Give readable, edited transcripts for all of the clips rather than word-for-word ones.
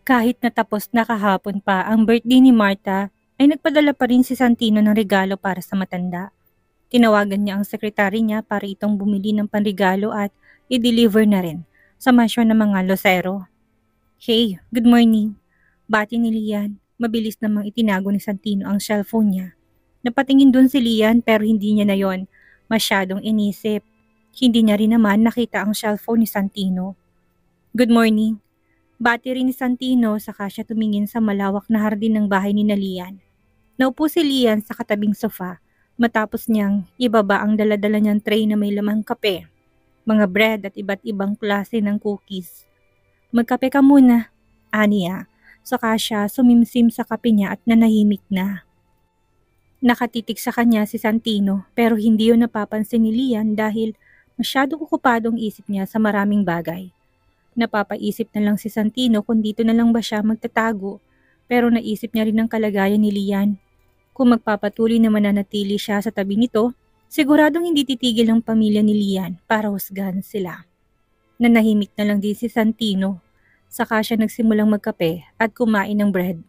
Kahit natapos na kahapon pa ang birthday ni Marta, ay nagpadala pa rin si Santino ng regalo para sa matanda. Tinawagan niya ang sekretary niya para itong bumili ng panregalo at i-deliver na rin sa mansyon ng mga losero. Hey, good morning. Bati ni Lian. Mabilis namang itinago ni Santino ang cellphone niya. Napatingin dun si Lian pero hindi niya na yon masyadong inisip. Hindi niya rin naman nakita ang cellphone ni Santino. Good morning. Bati rin ni Santino saka siya tumingin sa malawak na hardin ng bahay ni Lian. Naupo si Lian sa katabing sofa matapos niyang ibaba ang daladala niyang tray na may lamang kape, mga bread at iba't ibang klase ng cookies. Magkape ka muna, aniya. Saka siya sumimsim sa kape niya at nanahimik na. Nakatitig sa kanya si Santino pero hindi yun napapansin ni Lian dahil masyadong okupadong isip niya sa maraming bagay. Napapaisip na lang si Santino kung dito na lang ba siya magtatago pero naisip niya rin ang kalagayan ni Lian. Kung magpapatuloy na mananatili siya sa tabi nito, siguradong hindi titigil ang pamilya ni Lian para husgahan sila. Nanahimik na lang din si Santino. Saka siya nagsimulang magkape at kumain ng bread.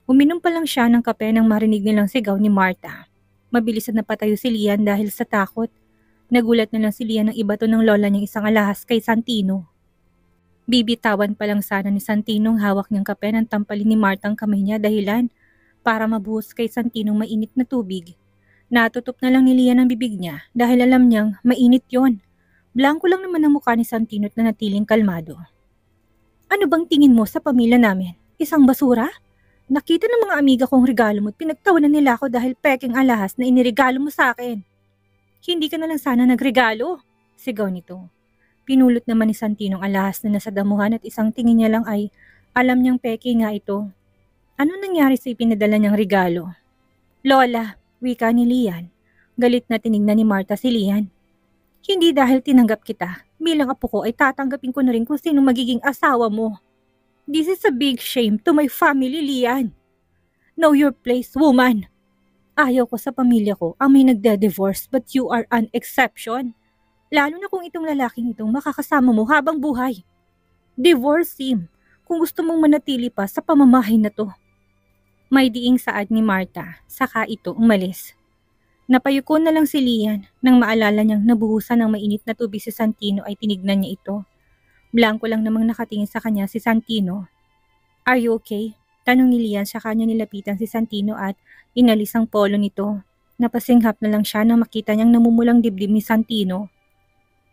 Uminom pa lang siya ng kape nang marinig nilang sigaw ni Marta. Mabilis na napatayo si Lian dahil sa takot. Nagulat na lang si Lian ng ibato ng lola niyang isang alahas kay Santino. Bibitawan pa lang sana ni Santino ang hawak niyang kape nang tampalin ni Marta ang kamay niya dahilan para mabuhos kay Santino mainit na tubig. Natutup na lang ni Lian ang bibig niya dahil alam niyang mainit yon. Blanko lang naman ang mukha ni Santino at nanatiling kalmado. Ano bang tingin mo sa pamilya namin? Isang basura? Nakita ng mga amiga kong regalo mo at pinagtawanan nila ako dahil peking alahas na iniregalo mo sa akin. Hindi ka na lang sana nagregalo, sigaw nito. Pinulot naman ni Santino ang alahas na nasa damuhan at isang tingin niya lang ay alam niyang peke nga ito. Ano nangyari sa ipinadala niyang regalo? Lola, wika ni Lian. Galit na tinignan ni Marta si Lian. Hindi dahil tinanggap kita, bilang apo ko ay tatanggapin ko na rin kung sino magiging asawa mo. This is a big shame to my family, Lian. Know your place, woman. Ayaw ko sa pamilya ko ang may nagde-divorce but you are an exception. Lalo na kung itong lalaking itong makakasama mo habang buhay. Divorce him kung gusto mong manatili pa sa pamamahay na to. May diing saad ni Marta, saka ito umalis. Napayuko na lang si Lian nang maalala niyang nabuhusan ng mainit na tubig si Santino ay tinignan niya ito. Blanko lang namang nakatingin sa kanya si Santino. Are you okay? Tanong ni Lian sa kanya nilapitan si Santino at inalis ang polo nito. Napasinghap na lang siya nang makita niyang namumulang dibdib ni Santino.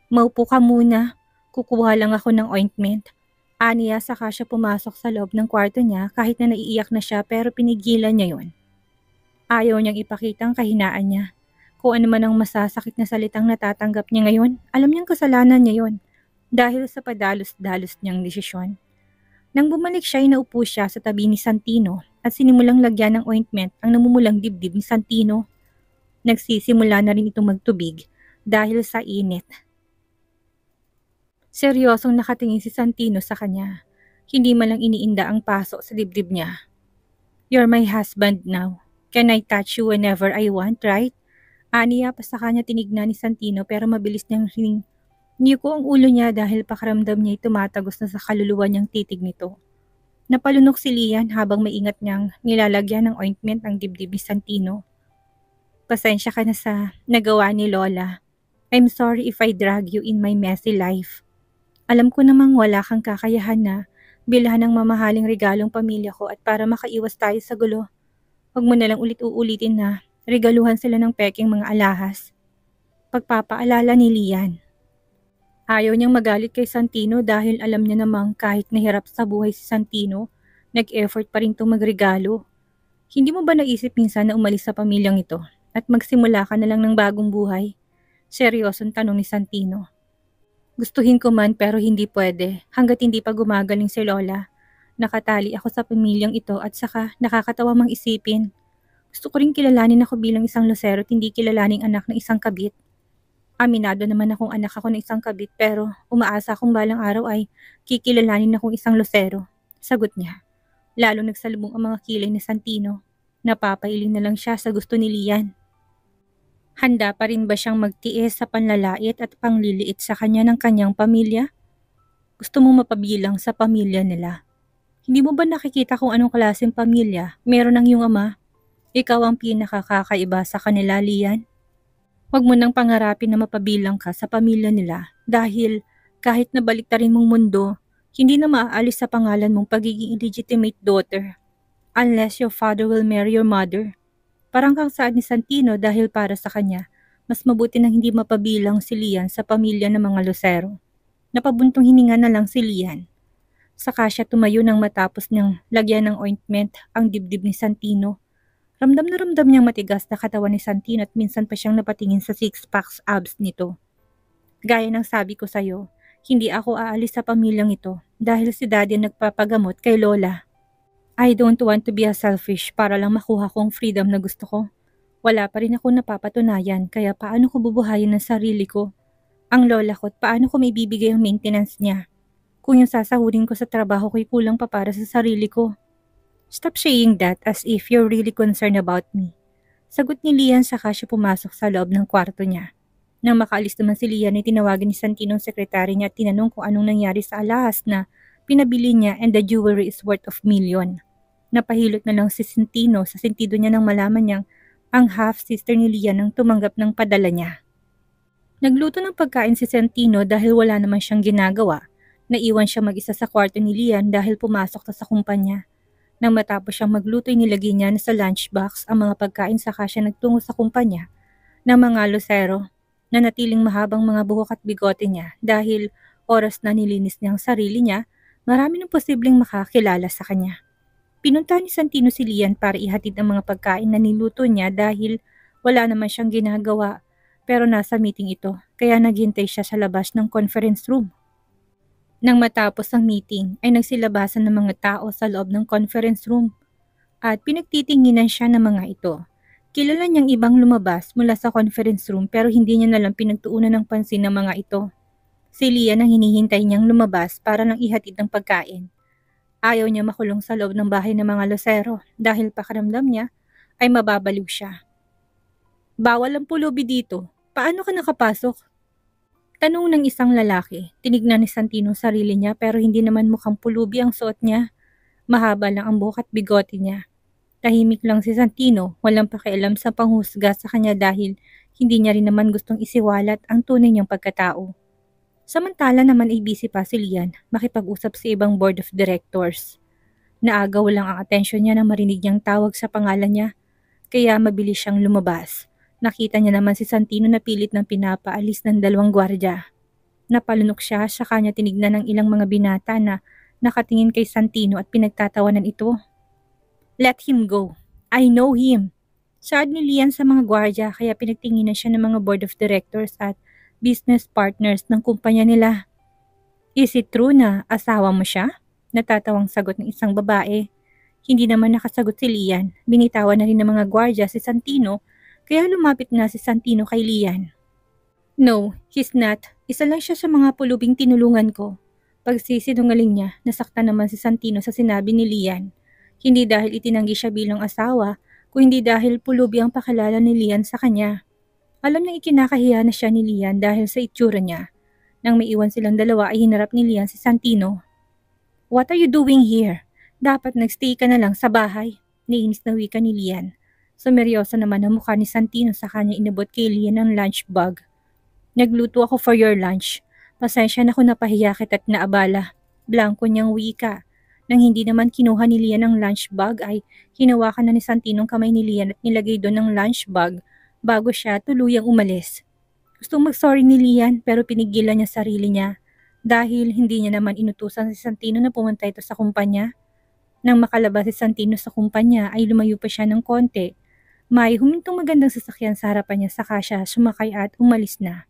Maupo ka muna, kukuha lang ako ng ointment. Aniya saka siya pumasok sa loob ng kwarto niya kahit na naiiyak na siya pero pinigilan niya yon. Ayaw niyang ipakita ang kahinaan niya. Kung ano man ang masasakit na salitang natatanggap niya ngayon, alam niyang kasalanan niya yon dahil sa padalos-dalos niyang desisyon. Nang bumalik siya ay naupo siya sa tabi ni Santino at sinimulang lagyan ng ointment ang namumulang dibdib ni Santino. Nagsisimula na rin itong magtubig dahil sa init. Seryosong nakatingin si Santino sa kanya. Hindi man lang iniinda ang paso sa dibdib niya. You're my husband now. Can I touch you whenever I want, right? Aniya pa sa kanya tinignan ni Santino pero mabilis niyang niyuko ang ulo niya dahil pakaramdam niya ay tumatagos na sa kaluluwa niyang titig nito. Napalunok si Lian habang maingat niyang nilalagyan ng ointment ang dibdib ni Santino. Pasensya ka na sa nagawa ni Lola. I'm sorry if I drag you in my messy life. Alam ko namang wala kang kakayahan na bilhan ng mamahaling regalong pamilya ko at para makaiwas tayo sa gulo. Huwag mo na lang ulit-uulitin na regaluhan sila ng peking mga alahas. Pagpapaalala ni Lian. Ayaw niyang magalit kay Santino dahil alam niya namang kahit nahirap sa buhay si Santino, nag-effort pa rin itong magregalo. Hindi mo ba naisip minsan na umalis sa pamilyang ito at magsimula ka na lang ng bagong buhay? Seryosong tanong ni Santino. Gustuhin ko man pero hindi pwede hanggat hindi pa gumagaling si Lola. Nakatali ako sa pamilyang ito at saka nakakatawa mang isipin. Gusto ko rin kilalanin ako bilang isang losero at hindi kilalaning anak ng isang kabit. Aminado naman akong anak ako ng isang kabit pero umaasa akong balang araw ay kikilalanin akong isang losero. Sagot niya. Lalo nagsalubong ang mga kilay ni Santino. Napapailing na lang siya sa gusto ni Lian. Handa pa rin ba siyang magtiis sa panlalait at pangliliit sa kanya ng kanyang pamilya? Gusto mong mapabilang sa pamilya nila. Hindi mo ba nakikita kung anong klaseng pamilya meron ng iyong ama? Ikaw ang pinakakakaiba sa kanila, Lian. Huwag mo nang pangarapin na mapabilang ka sa pamilya nila dahil kahit na baliktarin mong mundo, hindi na maaalis sa pangalan mong pagiging illegitimate daughter unless your father will marry your mother. Parang kang saad ni Santino dahil para sa kanya, mas mabuti nang hindi mapabilang si Lian sa pamilya ng mga Lucero. Napabuntong hininga na lang si Lian. Saka siya tumayo nang matapos niyang lagyan ng ointment ang dibdib ni Santino. Ramdam na ramdam niyang matigas na katawan ni Santino at minsan pa siyang napatingin sa six-packs abs nito. Gaya ng sabi ko sa'yo, hindi ako aalis sa pamilyang ito dahil si Daddy ang nagpapagamot kay Lola. I don't want to be a selfish para lang makuha kong freedom na gusto ko. Wala pa rin ako napapatunayan kaya paano ko bubuhayin ang sarili ko? Ang lola ko at paano ko may bibigay ang maintenance niya? Kung yung sasahurin ko sa trabaho ko'y kulang pa para sa sarili ko. Stop saying that as if you're really concerned about me. Sagot ni Lian saka siya pumasok sa loob ng kwarto niya. Nang makaalis naman si Lian ay tinawagan ni Santino ang sekretary niya at tinanong kung anong nangyari sa alahas na pinabili niya and the jewelry is worth of million. Napahilot na lang si Santino sa sentido niya nang malaman niyang ang half-sister ni Lian ang tumanggap ng padala niya. Nagluto ng pagkain si Santino dahil wala naman siyang ginagawa. Naiwan siya mag-isa sa kwarto ni Lian dahil pumasok sa kumpanya. Nang matapos siyang magluto ay nilagay niya na sa lunchbox ang mga pagkain saka siya nagtungo sa kumpanya ng mga Lucero na natiling mahabang mga buhok at bigote niya dahil oras na nilinis niya ang sarili niya, marami ng posibleng makakilala sa kanya. Pinunta ni Santino si Lian para ihatid ang mga pagkain na niluto niya dahil wala naman siyang ginagawa pero nasa meeting ito kaya naghintay siya sa labas ng conference room. Nang matapos ang meeting ay nagsilabasan ng mga tao sa loob ng conference room at pinagtitinginan siya ng mga ito. Kilala niyang ibang lumabas mula sa conference room pero hindi niya nalang pinagtuunan ng pansin ng mga ito. Si Lian ang hinihintay niyang lumabas para lang ihatid ng pagkain. Ayaw niya makulong sa loob ng bahay ng mga Lucero dahil pakiramdam niya ay mababaliw siya. Bawal ang pulubi dito. Paano ka nakapasok? Tanong ng isang lalaki. Tinignan ni Santino sarili niya pero hindi naman mukhang pulubi ang suot niya. Mahaba lang ang buhok at bigote niya. Tahimik lang si Santino, walang pakialam sa panghusga sa kanya dahil hindi niya rin naman gustong isiwalat ang tunay niyang pagkatao. Samantala naman ay busy pa si Lian makipag-usap sa ibang board of directors. Naagaw lang ang atensyon niya nang marinig niyang tawag sa pangalan niya, kaya mabilis siyang lumabas. Nakita niya naman si Santino na pilit ng pinapaalis ng dalawang gwardya. Napalunok siya sa kanya tinignan ng ilang mga binata na nakatingin kay Santino at pinagtatawanan ito. Let him go. I know him. Saad ni Lian sa mga gwardya kaya pinagtinginan siya ng mga board of directors at business partners ng kumpanya nila. Is it true na asawa mo siya? Natatawang sagot ng isang babae. Hindi naman nakasagot si Lian. Binitawan na rin ng mga gwardya si Santino kaya lumapit na si Santino kay Lian. No, he's not. Isa lang siya sa mga pulubing tinulungan ko. Pagsisinungaling niya, nasaktan naman si Santino sa sinabi ni Lian. Hindi dahil itinanggi siya bilang asawa, kundi dahil pulubi ang pakilala ni Lian sa kanya. Alam niyang ikinakahiya na siya ni Lian dahil sa itsura niya. Nang may iwan silang dalawa ay hinarap ni Lian si Santino. What are you doing here? Dapat nagstay ka na lang sa bahay. Nainis na wika ni Lian. Sumeryoso naman ang mukha ni Santino sa kanya inabot kay Lian ang lunch bag. Nagluto ako for your lunch. Pasensya na kung napahiya kita at naabala. Blanko niyang wika. Nang hindi naman kinuha ni Lian ang lunch bag ay hinawakan na ni Santino ang kamay ni Lian at nilagay doon ang lunch bag bago siya tuluyang umalis. Gustong mag-sorry ni Lian pero pinigilan niya sarili niya dahil hindi niya naman inutusan si Santino na pumunta ito sa kumpanya. Nang makalabas si Santino sa kumpanya ay lumayo pa siya ng konti. May humintong magandang sasakyan sa harapan niya saka siya sumakay at umalis na.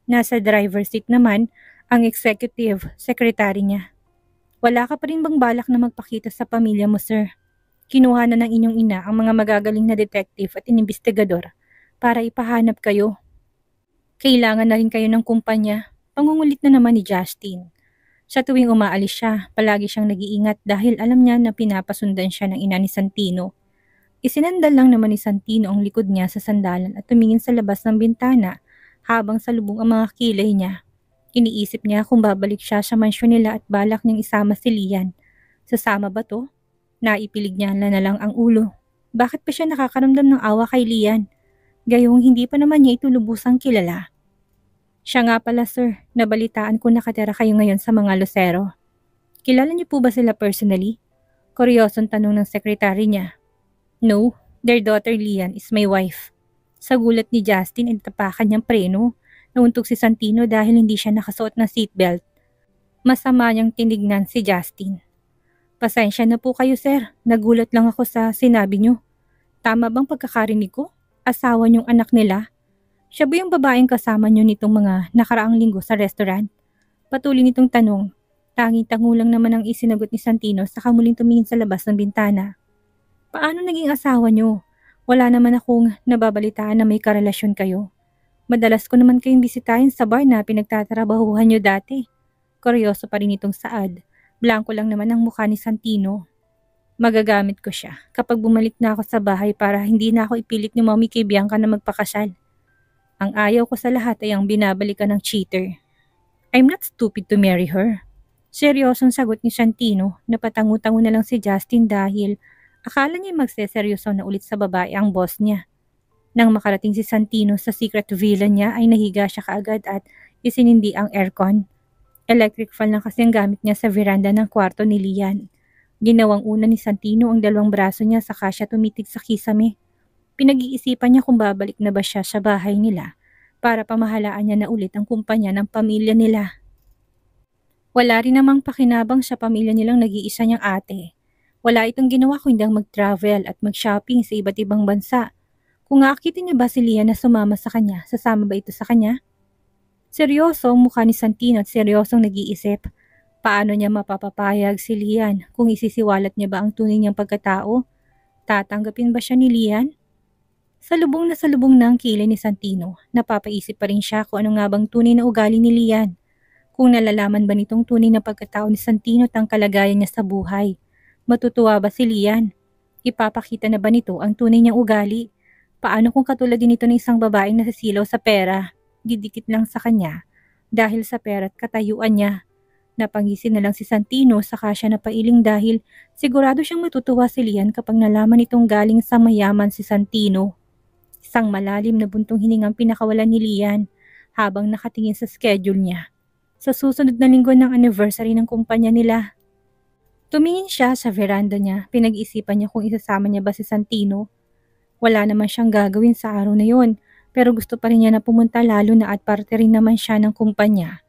Nasa driver's seat naman ang executive secretary niya. Wala ka pa rin bang balak na magpakita sa pamilya mo, sir? Kinuha na ng inyong ina ang mga magagaling na detective at inimbestigador para ipahanap kayo. Kailangan na rin kayo ng kumpanya. Pangungulit na naman ni Justin. Sa tuwing umaalis siya, palagi siyang nag-iingat dahil alam niya na pinapasundan siya ng ina ni Santino. Isinandal lang naman ni Santino ang likod niya sa sandalan at tumingin sa labas ng bintana habang salubong ang mga kilay niya. Iniisip niya kung babalik siya sa mansyon nila at balak niyang isama si Lian. Sasama ba to? Naipilig niya na lang ang ulo. Bakit pa siya nakakaramdam ng awa kay Lian? Gayong hindi pa naman niya ito lubusang kilala. Siya nga pala sir, nabalitaan ko nakatira kayo ngayon sa mga Lucero. Kilala niyo po ba sila personally? Kuryosong tanong ng sekretary niya. No, their daughter Lian is my wife. Sa gulat ni Justin ay tapakan niyang preno. Nauntog si Santino dahil hindi siya nakasuot ng seatbelt. Masama niyang tinignan si Justin. Pasensya na po kayo sir, nagulat lang ako sa sinabi niyo. Tama bang pagkakarinig ko? Asawa niyong anak nila? Siya ba yung babaeng kasama niyo nitong mga nakaraang linggo sa restaurant? Patuloy nitong tanong. Tanging-tango lang naman ang isinagot ni Santino sa muling tumingin sa labas ng bintana. Paano naging asawa niyo? Wala naman akong nababalitaan na may karelasyon kayo. Madalas ko naman kayong bisitahin sa bar na pinagtatrabahuhan niyo dati. Kuryoso pa rin itong saad. Blanko lang naman ang mukha ni Santino. Magagamit ko siya kapag bumalik na ako sa bahay para hindi na ako ipilit ni Mommy kay Bianca na magpakasal. Ang ayaw ko sa lahat ay ang binabalikan ng cheater. I'm not stupid to marry her. Seryosong sagot ni Santino. Napatango-tango na lang si Justin dahil akala niya magseseryoso na ulit sa babae ang boss niya. Nang makarating si Santino sa secret villa niya ay nahiga siya kaagad at isinindi ang aircon. Electric fan lang kasi ang gamit niya sa veranda ng kwarto ni Lian. Ginawang una ni Santino ang dalawang braso niya saka siya tumitig sa kisame. Pinag-iisipan niya kung babalik na ba siya sa bahay nila para pamahalaan niya na ulit ang kumpanya ng pamilya nila. Wala rin namang pakinabang sa pamilya nilang nag-iisa niyang ate. Wala itong ginawa kundi ang mag-travel at mag-shopping sa iba't ibang bansa. Kung aakitin niya ba si Lian na sumama sa kanya, sasama ba ito sa kanya? Seryoso ang mukha ni Santino at seryosong nag-iisip. Paano niya mapapapayag si Lian kung isisiwalat niya ba ang tunay niyang pagkatao? Tatanggapin ba siya ni Lian? Salubong na ang kilay ni Santino. Napapaisip pa rin siya kung ano nga bang tunay na ugali ni Lian. Kung nalalaman ba nitong tunay na pagkatao ni Santino at ang kalagayan niya sa buhay. Matutuwa ba si Lian? Ipapakita na ba nito ang tunay niyang ugali? Paano kung katulad din ito ng isang babaeng nasisilaw sa pera? Didikit lang sa kanya dahil sa pera at katayuan niya. Napangisin na lang si Santino saka siya napailing dahil sigurado siyang matutuwa si Lian kapag nalaman itong galing sa mayaman si Santino. Isang malalim na buntong hiningang pinakawalan ni Lian habang nakatingin sa schedule niya. Sa susunod na linggo ng anniversary ng kumpanya nila. Tumingin siya sa veranda niya, pinag-isipan niya kung isasama niya ba si Santino. Wala naman siyang gagawin sa araw na yon. Pero gusto pa rin niya na pumunta lalo na at parte rin naman siya ng kumpanya.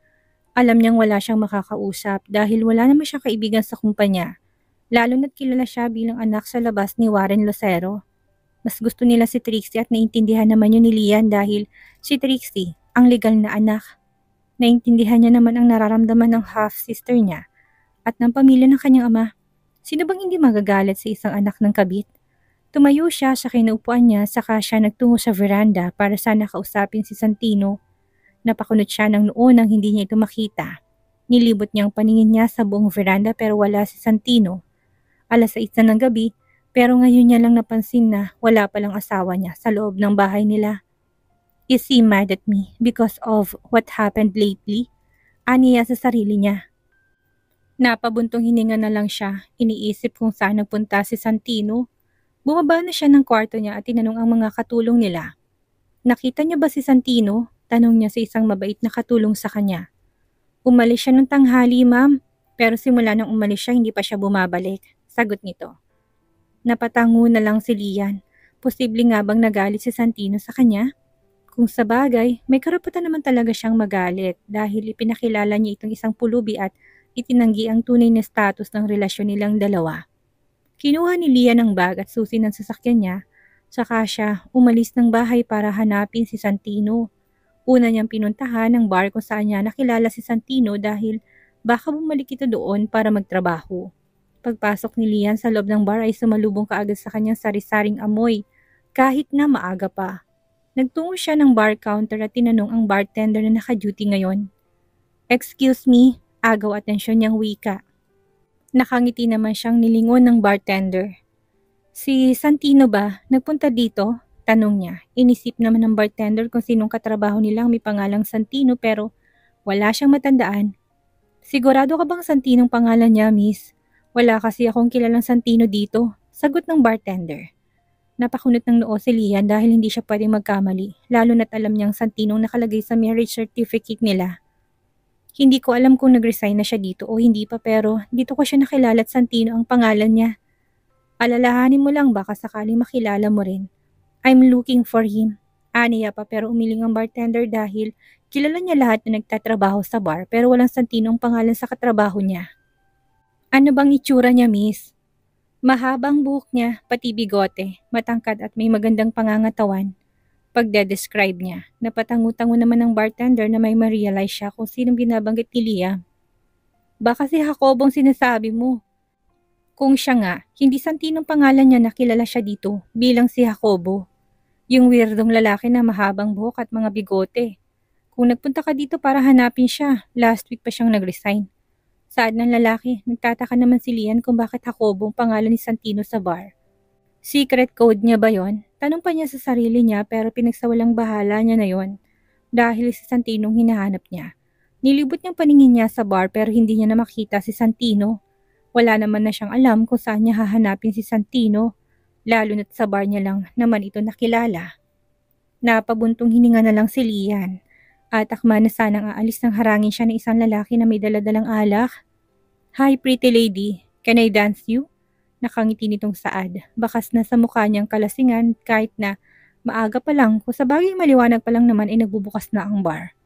Alam niyang wala siyang makakausap dahil wala naman siyang kaibigan sa kumpanya. Lalo na't kilala siya bilang anak sa labas ni Warren Lucero. Mas gusto nila si Trixie at naintindihan naman yun ni Lian dahil si Trixie ang legal na anak. Naintindihan niya naman ang nararamdaman ng half-sister niya at ng pamilya ng kanyang ama. Sino bang hindi magagalit sa isang anak ng kabit? Tumayo siya sa kinaupuan niya saka siya nagtungo sa veranda para sana kausapin si Santino. Napakunot siya ng noo nang hindi niya ito makita. Nilibot niya ang paningin niya sa buong veranda pero wala si Santino. 6:00 na ng gabi pero ngayon niya lang napansin na wala palang asawa niya sa loob ng bahay nila. Is he mad at me because of what happened lately? Aniya sa sarili niya. Napabuntong hininga na lang siya, iniisip kung saan nagpunta si Santino. Bumaba na siya ng kwarto niya at tinanong ang mga katulong nila. Nakita niyo ba si Santino? Tanong niya sa isang mabait na katulong sa kanya. Umalis siya ng tanghali, ma'am. Pero simula nang umalis siya, hindi pa siya bumabalik. Sagot nito. Napatango na lang si Lian. Posible nga bang nagalit si Santino sa kanya? Kung sa bagay, may karapatan naman talaga siyang magalit dahil ipinakilala niya itong isang pulubi at itinanggi ang tunay na status ng relasyon nilang dalawa. Kinuha ni Lian ang bag at susi ng sasakyan niya, saka siya umalis ng bahay para hanapin si Santino. Una niyang pinuntahan ang bar kung saan niya nakilala si Santino dahil baka bumalik ito doon para magtrabaho. Pagpasok ni Lian sa loob ng bar ay sumalubong kaagad sa kanyang sari-saring amoy, kahit na maaga pa. Nagtungo siya ng bar counter at tinanong ang bartender na naka-duty ngayon. Excuse me, agaw atensyon niyang wika. Nakangiti naman siyang nilingon ng bartender. Si Santino ba? Nagpunta dito? Tanong niya. Inisip naman ng bartender kung sinong katrabaho nilang may pangalang Santino pero wala siyang matandaan. Sigurado ka bang Santinong pangalan niya, miss? Wala kasi akong kilalang Santino dito, sagot ng bartender. Napakunot ng noo si Lian dahil hindi siya pwedeng magkamali, lalo na't alam niyang Santinong nakalagay sa marriage certificate nila. Hindi ko alam kung nag-resign na siya dito o hindi pa pero dito ko siya nakilala at Santino ang pangalan niya. Alalahanin mo lang baka sakaling makilala mo rin. I'm looking for him. Aniya pa pero umiling ang bartender dahil kilala niya lahat na nagtatrabaho sa bar pero walang Santino ang pangalan sa katrabaho niya. Ano bang itsura niya, miss? Mahabang buhok niya, pati bigote, matangkad at may magandang pangangatawan. Pagde-describe niya, napatango-tango naman ng bartender na may ma-realize siya kung sinong binabanggit ni Liam. Baka si Jacobong sinasabi mo. Kung siya nga, hindi Santinong pangalan niya na kilala siya dito bilang si Jacobo. Yung weirdong lalaki na mahabang buhok at mga bigote. Kung nagpunta ka dito para hanapin siya, last week pa siyang nag-resign. Saad ng lalaki, nagtataka naman si Lian kung bakit Jacobo ang pangalan ni Santino sa bar. Secret code niya ba yon? Tanong pa niya sa sarili niya pero pinagsawalang bahala niya na yon dahil si Santino ang hinahanap niya. Nilibot niyang paningin niya sa bar pero hindi niya na makita si Santino. Wala naman na siyang alam kung saan niya hahanapin si Santino, lalo na't sa bar niya lang naman ito nakilala. Napabuntong hininga na lang si Lian. At akma na sanang aalis nang harangin siya ng isang lalaki na may daladalang alak. Hi pretty lady, can I dance you? Nakangiti nitong Saad. Bakas na sa mukha niyang kalasingan kahit na maaga pa lang kung sa bagay maliwanag pa lang naman ay nagbubukas na ang bar.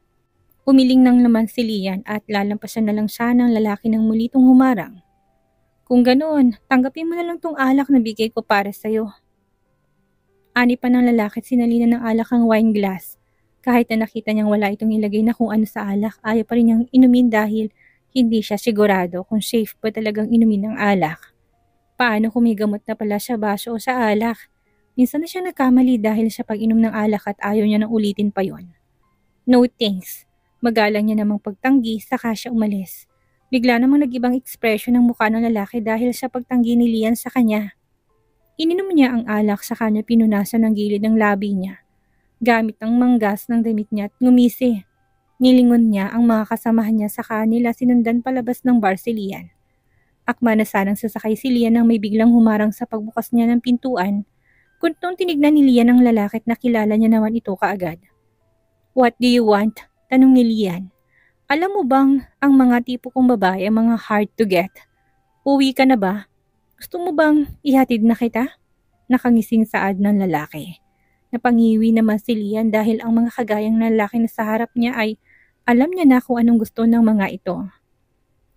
Umiling nang naman si Lian at lalampasan na lang siya ng lalaki ng mulitong humarang. Kung ganoon, tanggapin mo na lang tong alak na bigay ko para sa'yo. Ani pa ng lalaki at sinalina ng alak ang wine glass. Kahit na nakita niyang wala itong ilagay na kung ano sa alak, ayaw pa rin niyang inumin dahil hindi siya sigurado kung safe ba talagang inumin ng alak. Paano kung may gamot na pala sa baso o sa alak? Minsan na siya nagkamali dahil sa pag-inom ng alak at ayaw niya nang ulitin pa yon. No thanks. Magalang niya namang pagtanggi saka siya umalis. Bigla namang nag-ibang ekspresyon ng mukha ng lalaki dahil sa pagtanggi ni Lian sa kanya. Ininom niya ang alak sa kanya pinunasan ng gilid ng labi niya. Gamit ang manggas ng damit niya at ngumisi. Nilingon niya ang mga kasamahan niya sa kanila sinundan palabas ng bar si Lian. Akma na sanang sasakay si Lian nang may biglang humarang sa pagbukas niya ng pintuan. Kuntong tinignan ni Lian ang lalaki at nakilala niya naman ito kaagad. What do you want? Tanong ni Lian. Alam mo bang ang mga tipo kong babae ang mga hard to get? Uwi ka na ba? Gusto mo bang ihatid na kita? Nakangising Saad ng lalaki. Napangiwi naman si Lian dahil ang mga kagayang lalaki na sa harap niya ay alam niya na kung anong gusto ng mga ito.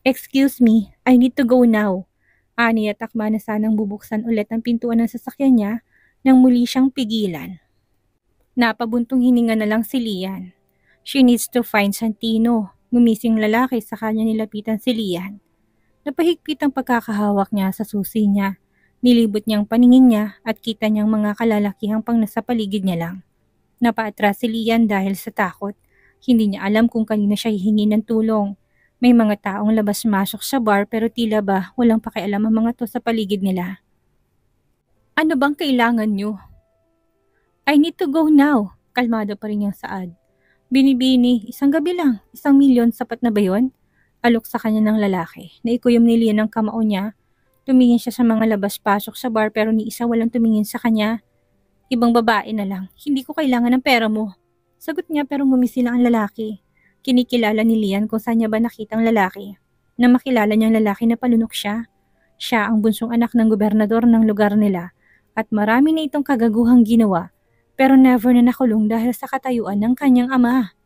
Excuse me, I need to go now. Ani at akma na sanang bubuksan ulit ang pintuan ng sasakyan niya nang muli siyang pigilan. Napabuntong hininga na lang si Lian. She needs to find Santino. Gumising lalaki sa kanya nilapitan si Lian. Napahigpit ang pagkakahawak niya sa susi niya. Nilibot niyang paningin niya at kita niyang mga kalalakihang pang nasa paligid niya lang. Napaatras si Lian dahil sa takot. Hindi niya alam kung kanina siya hihingi ng tulong. May mga taong labas-masok sa bar pero tila ba walang pakialam ang mga to sa paligid nila. Ano bang kailangan niyo? I need to go now. Kalmado pa rin niyang Saad. Binibini, isang gabi lang, 1,000,000 sapat na ba yun? Alok sa kanya ng lalaki. Naikuyom ni Lian ang kamao niya. Tumingin siya sa mga labas-pasok sa bar pero ni isa walang tumingin sa kanya. Ibang babae na lang. Hindi ko kailangan ng pera mo. Sagot niya pero ngumisi lang ang lalaki. Kinikilala ni Lian kung saan niya ba nakita ang lalaki. Na makilala niyang lalaki na palunok siya. Siya ang bunsong anak ng gobernador ng lugar nila at marami na itong kagaguhang ginawa pero never na nakulong dahil sa katayuan ng kanyang ama.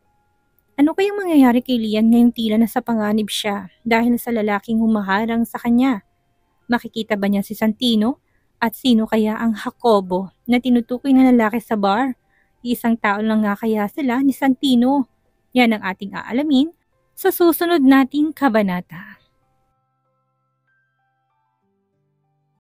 Ano kayang mangyayari kay Lian ngayong tila na sa panganib siya dahil sa lalaking humaharang sa kanya? Makikita ba niya si Santino? At sino kaya ang Jacobo na tinutukoy na lalaki sa bar? Isang tao lang nga kaya sila ni Santino. Yan ang ating aalamin sa susunod nating kabanata.